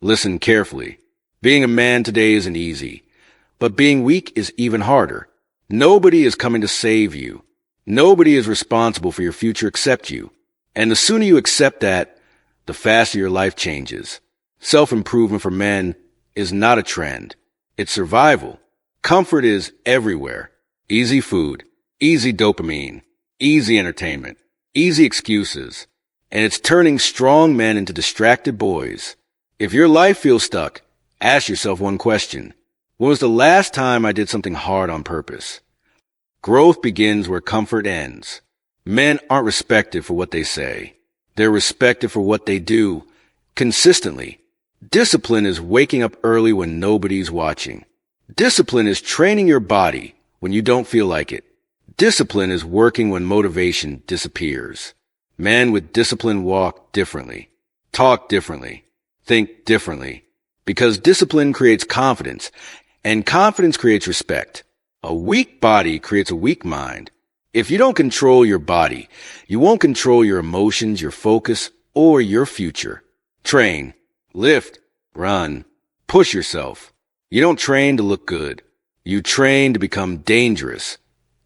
Listen carefully. Being a man today isn't easy, but being weak is even harder. Nobody is coming to save you. Nobody is responsible for your future except you. And the sooner you accept that, the faster your life changes. Self-improvement for men is not a trend. It's survival. Comfort is everywhere. Easy food, easy dopamine, easy entertainment, easy excuses. And it's turning strong men into distracted boys. If your life feels stuck, ask yourself one question. When was the last time I did something hard on purpose? Growth begins where comfort ends. Men aren't respected for what they say. They're respected for what they do, consistently. Discipline is waking up early when nobody's watching. Discipline is training your body when you don't feel like it. Discipline is working when motivation disappears. Men with discipline walk differently, talk differently, think differently, because discipline creates confidence, and confidence creates respect. A weak body creates a weak mind. If you don't control your body, you won't control your emotions, your focus, or your future. Train, lift, run, push yourself. You don't train to look good. You train to become dangerous.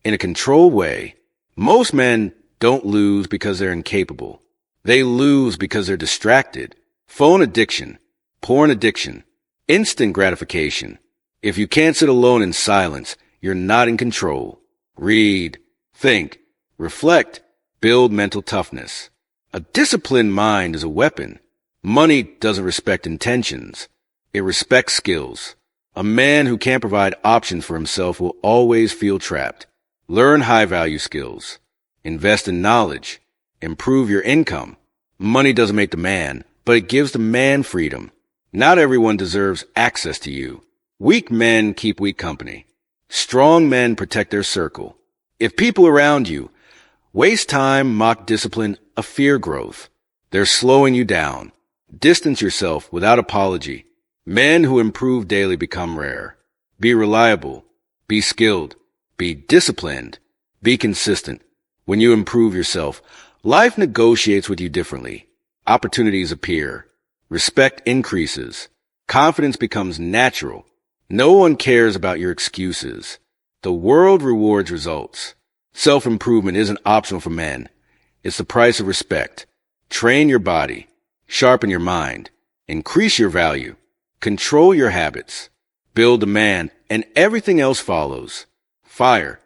In a controlled way. Most men don't lose because they're incapable. They lose because they're distracted. Phone addiction, porn addiction, instant gratification. If you can't sit alone in silence, you're not in control. Read, think, reflect, build mental toughness. A disciplined mind is a weapon. Money doesn't respect intentions. It respects skills. A man who can't provide options for himself will always feel trapped. Learn high-value skills. Invest in knowledge. Improve your income. Money doesn't make the man, but it gives the man freedom. Not everyone deserves access to you. Weak men keep weak company. Strong men protect their circle. If people around you waste time, mock discipline, a fear growth. They're slowing you down. Distance yourself without apology. Men who improve daily become rare. Be reliable. Be skilled. Be disciplined. Be consistent. When you improve yourself, life negotiates with you differently. Opportunities appear. Respect increases. Confidence becomes natural. No one cares about your excuses. The world rewards results. Self-improvement isn't optional for men. It's the price of respect. Train your body. Sharpen your mind. Increase your value. Control your habits. Build a man, and everything else follows. Fire,